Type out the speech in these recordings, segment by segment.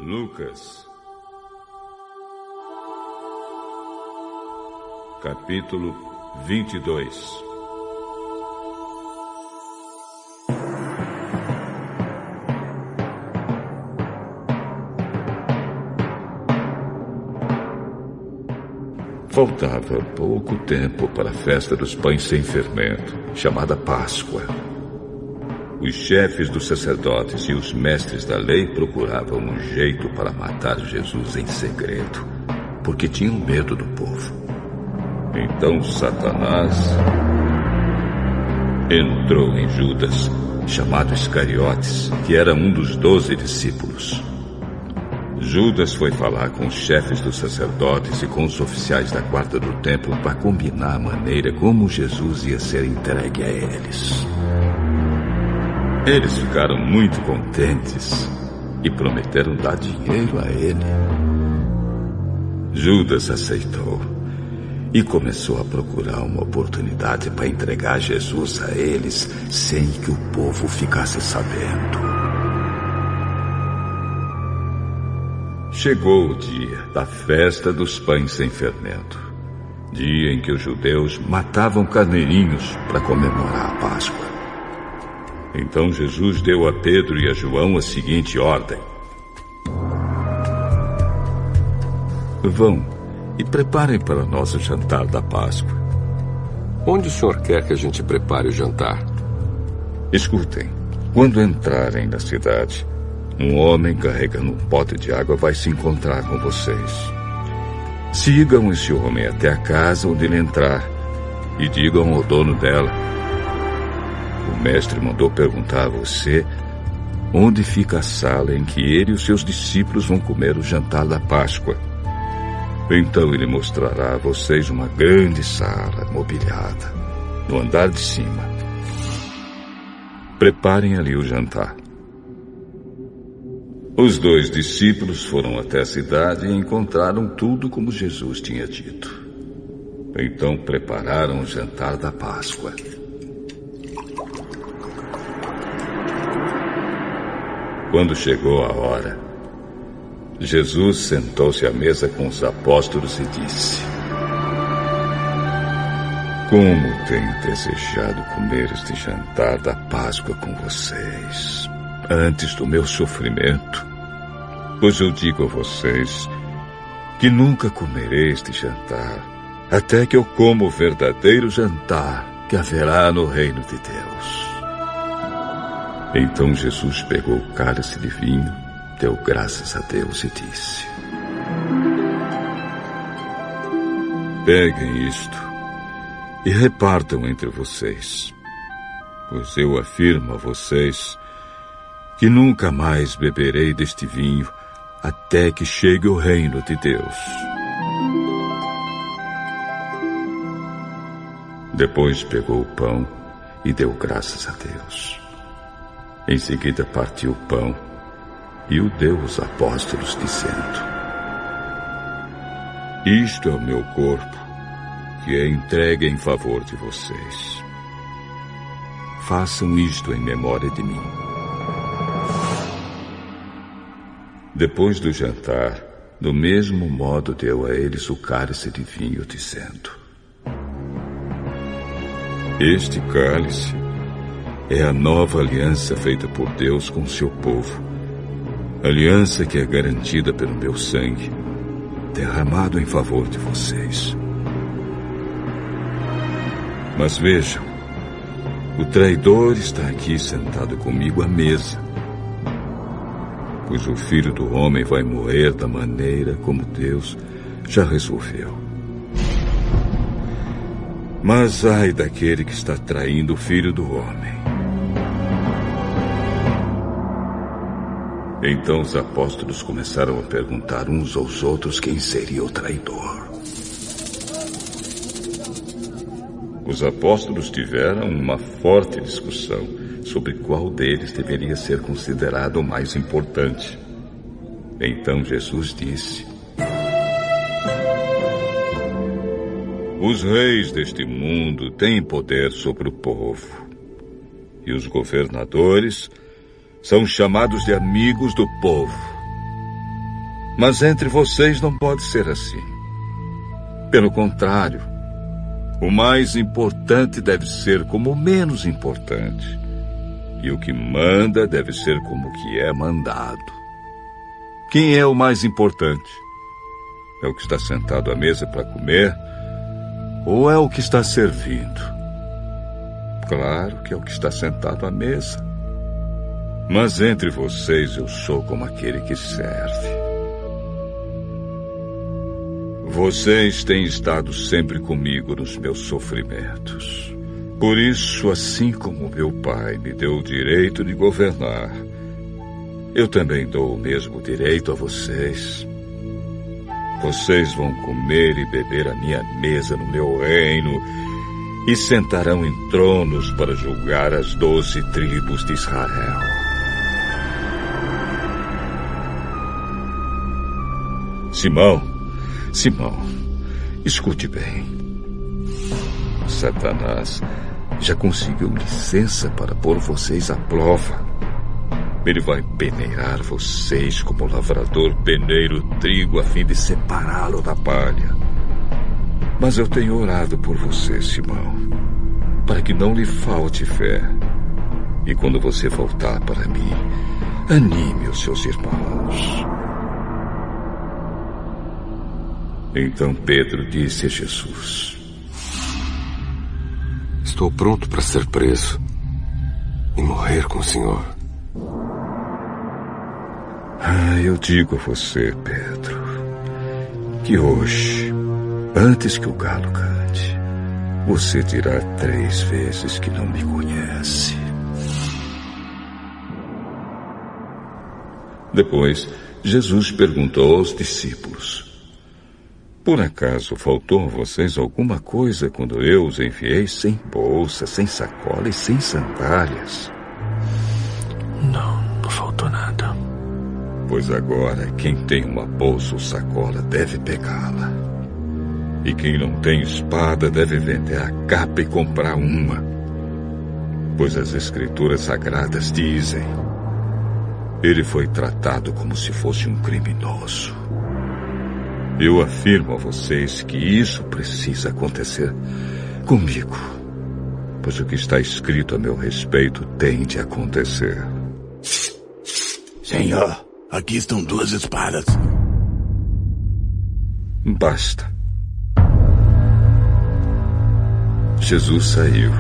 Lucas, capítulo 22. Faltava pouco tempo para a festa dos pães sem fermento, chamada Páscoa. Os chefes dos sacerdotes e os mestres da lei procuravam um jeito para matar Jesus em segredo, porque tinham medo do povo. Então Satanás entrou em Judas, chamado Iscariotes, que era um dos 12 discípulos. Judas foi falar com os chefes dos sacerdotes e com os oficiais da guarda do templo para combinar a maneira como Jesus ia ser entregue a eles. Eles ficaram muito contentes e prometeram dar dinheiro a ele. Judas aceitou e começou a procurar uma oportunidade para entregar Jesus a eles sem que o povo ficasse sabendo. Chegou o dia da festa dos pães sem fermento, dia em que os judeus matavam carneirinhos para comemorar a Páscoa. Então Jesus deu a Pedro e a João a seguinte ordem: vão e preparem para nós o jantar da Páscoa. Onde o senhor quer que a gente prepare o jantar? Escutem, quando entrarem na cidade, um homem carregando um pote de água vai se encontrar com vocês. Sigam esse homem até a casa onde ele entrar e digam ao dono dela: o mestre mandou perguntar a você onde fica a sala em que ele e os seus discípulos vão comer o jantar da Páscoa. Então ele mostrará a vocês uma grande sala mobiliada, no andar de cima. Preparem ali o jantar. Os 2 discípulos foram até a cidade e encontraram tudo como Jesus tinha dito. Então prepararam o jantar da Páscoa. Quando chegou a hora, Jesus sentou-se à mesa com os apóstolos e disse: como tenho desejado comer este jantar da Páscoa com vocês, antes do meu sofrimento. Pois eu digo a vocês que nunca comerei este jantar, até que eu coma o verdadeiro jantar que haverá no reino de Deus. Então Jesus pegou o cálice de vinho, deu graças a Deus e disse: peguem isto e repartam entre vocês, pois eu afirmo a vocês que nunca mais beberei deste vinho até que chegue o reino de Deus. Depois pegou o pão e deu graças a Deus. Em seguida partiu o pão e o deu aos apóstolos, dizendo: isto é o meu corpo, que é entregue em favor de vocês. Façam isto em memória de mim. Depois do jantar, do mesmo modo deu a eles o cálice de vinho, dizendo: este cálice é a nova aliança feita por Deus com seu povo, aliança que é garantida pelo meu sangue, derramado em favor de vocês. Mas vejam, o traidor está aqui sentado comigo à mesa, pois o Filho do Homem vai morrer da maneira como Deus já resolveu. Mas ai daquele que está traindo o Filho do Homem. Então os apóstolos começaram a perguntar uns aos outros quem seria o traidor. Os apóstolos tiveram uma forte discussão sobre qual deles deveria ser considerado o mais importante. Então Jesus disse: os reis deste mundo têm poder sobre o povo, e os governadores são chamados de amigos do povo. Mas entre vocês não pode ser assim. Pelo contrário, o mais importante deve ser como o menos importante. E o que manda deve ser como o que é mandado. Quem é o mais importante? É o que está sentado à mesa para comer? Ou é o que está servindo? Claro que é o que está sentado à mesa. Mas entre vocês eu sou como aquele que serve. Vocês têm estado sempre comigo nos meus sofrimentos. Por isso, assim como meu pai me deu o direito de governar, eu também dou o mesmo direito a vocês. Vocês vão comer e beber à minha mesa no meu reino e sentarão em tronos para julgar as 12 tribos de Israel. Simão, escute bem. Satanás já conseguiu licença para pôr vocês à prova. Ele vai peneirar vocês como o lavrador peneira o trigo a fim de separá-lo da palha. Mas eu tenho orado por você, Simão, para que não lhe falte fé. E quando você voltar para mim, anime os seus irmãos. Então Pedro disse a Jesus: Estou pronto para ser preso e morrer com o Senhor. Eu digo a você, Pedro, que hoje, antes que o galo cante, você dirá 3 vezes que não me conhece. Depois, Jesus perguntou aos discípulos: Por acaso faltou a vocês alguma coisa quando eu os enviei sem bolsa, sem sacola e sem sandálias? Não faltou nada. Pois agora, quem tem uma bolsa ou sacola deve pegá-la. E quem não tem espada deve vender a capa e comprar uma. Pois as Escrituras Sagradas dizem: Ele foi tratado como se fosse um criminoso. Eu afirmo a vocês que isso precisa acontecer comigo, pois o que está escrito a meu respeito tem de acontecer. Senhor, aqui estão 2 espadas. Basta. Jesus saiu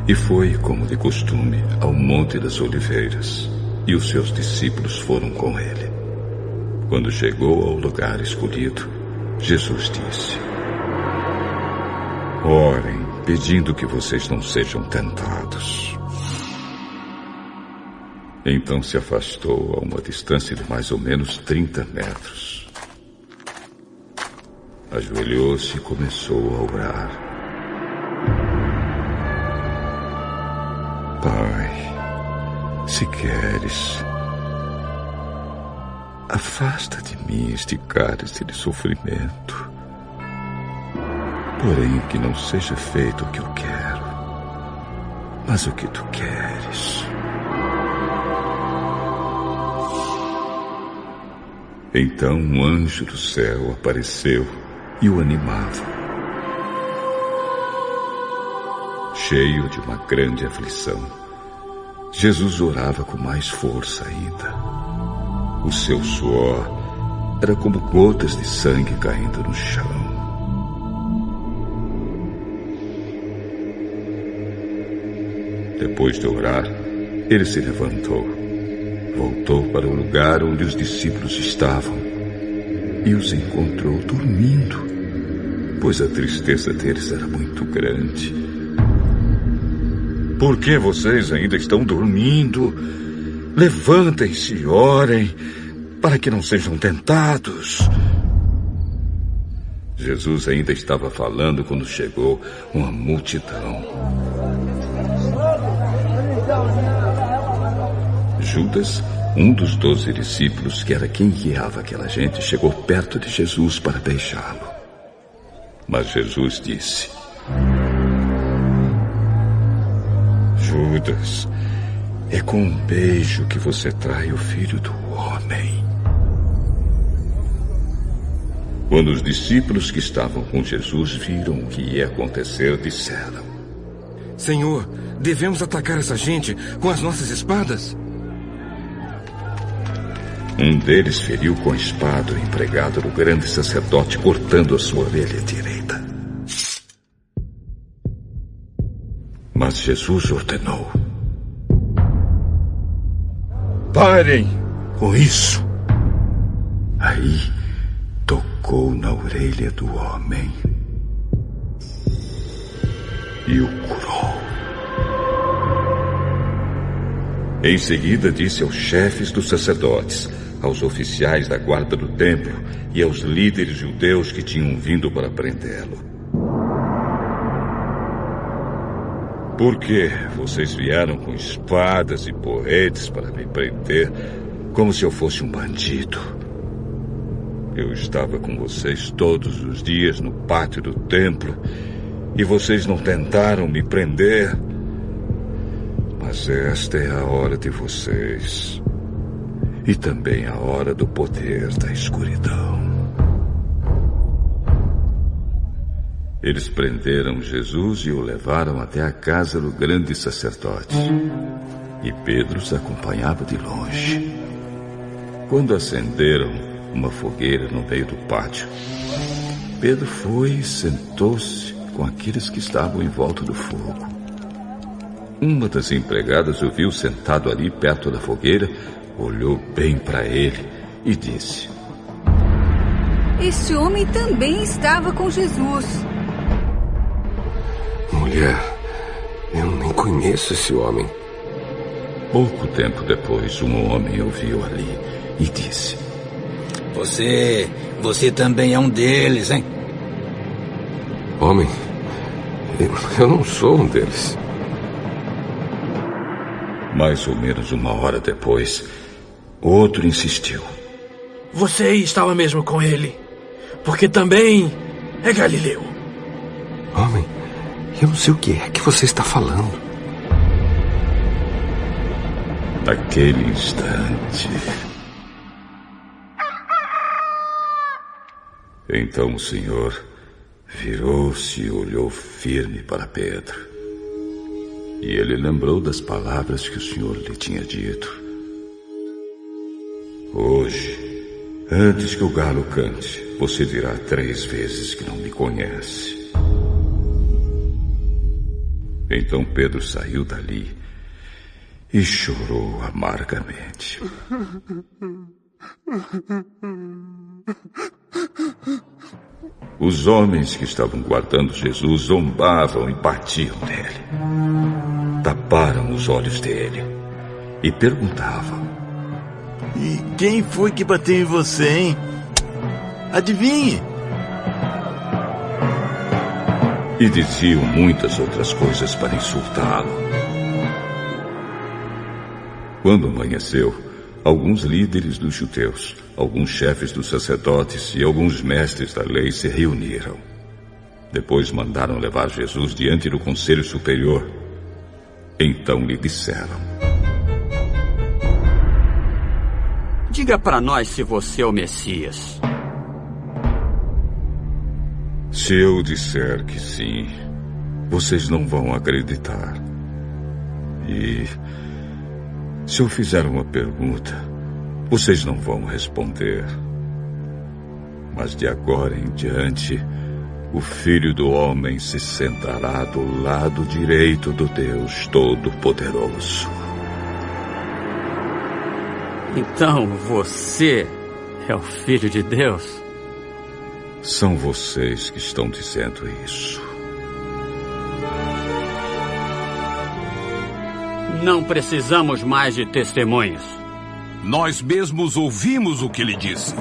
e foi, como de costume, ao Monte das Oliveiras, e os seus discípulos foram com ele. Quando chegou ao lugar escolhido, Jesus disse: Orem, pedindo que vocês não sejam tentados. Então se afastou a uma distância de mais ou menos 30 metros. Ajoelhou-se e começou a orar. Pai, se queres, afasta de mim este cálice de sofrimento. Porém, que não seja feito o que eu quero, mas o que tu queres. Então um anjo do céu apareceu e o animava. Cheio de uma grande aflição, Jesus orava com mais força ainda. O seu suor era como gotas de sangue caindo no chão. Depois de orar, ele se levantou, voltou para o lugar onde os discípulos estavam e os encontrou dormindo, pois a tristeza deles era muito grande. Por que vocês ainda estão dormindo? Levantem-se e orem, para que não sejam tentados. Jesus ainda estava falando quando chegou uma multidão. Judas, um dos 12 discípulos, que era quem guiava aquela gente, chegou perto de Jesus para beijá-lo. Mas Jesus disse: Judas, é com um beijo que você trai o Filho do Homem. Quando os discípulos que estavam com Jesus viram o que ia acontecer, disseram: Senhor, devemos atacar essa gente com as nossas espadas? Um deles feriu com a espada o empregado do grande sacerdote, cortando a sua orelha direita. Mas Jesus ordenou: parem com isso. Aí tocou na orelha do homem e o curou. Em seguida disse aos chefes dos sacerdotes, aos oficiais da guarda do templo e aos líderes judeus que tinham vindo para prendê-lo: por que vocês vieram com espadas e porretes para me prender, como se eu fosse um bandido? Eu estava com vocês todos os dias no pátio do templo e vocês não tentaram me prender. Mas esta é a hora de vocês e também a hora do poder da escuridão. Eles prenderam Jesus e o levaram até a casa do grande sacerdote. E Pedro os acompanhava de longe. Quando acenderam uma fogueira no meio do pátio, Pedro foi e sentou-se com aqueles que estavam em volta do fogo. Uma das empregadas o viu sentado ali perto da fogueira, olhou bem para ele e disse: este homem também estava com Jesus. Mulher, eu nem conheço esse homem. Pouco tempo depois, um homem o viu ali e disse: Você também é um deles, hein? Homem, eu não sou um deles. Mais ou menos uma hora depois, outro insistiu: você estava mesmo com ele, porque também é galileu. Homem, eu não sei o que é que você está falando. Naquele instante, então o Senhor virou-se e olhou firme para Pedro. E ele lembrou das palavras que o Senhor lhe tinha dito: hoje, antes que o galo cante, você dirá 3 vezes que não me conhece. Então Pedro saiu dali e chorou amargamente. Os homens que estavam guardando Jesus zombavam e batiam nele. Taparam os olhos dele e perguntavam: e quem foi que bateu em você, hein? Adivinhe! E diziam muitas outras coisas para insultá-lo. Quando amanheceu, alguns líderes dos judeus, alguns chefes dos sacerdotes e alguns mestres da lei se reuniram. Depois mandaram levar Jesus diante do conselho superior. Então lhe disseram: diga para nós se você é o Messias. Se eu disser que sim, vocês não vão acreditar. E se eu fizer uma pergunta, vocês não vão responder. Mas de agora em diante, o Filho do Homem se sentará do lado direito do Deus Todo-Poderoso. Então você é o Filho de Deus? São vocês que estão dizendo isso. Não precisamos mais de testemunhas. Nós mesmos ouvimos o que ele disse.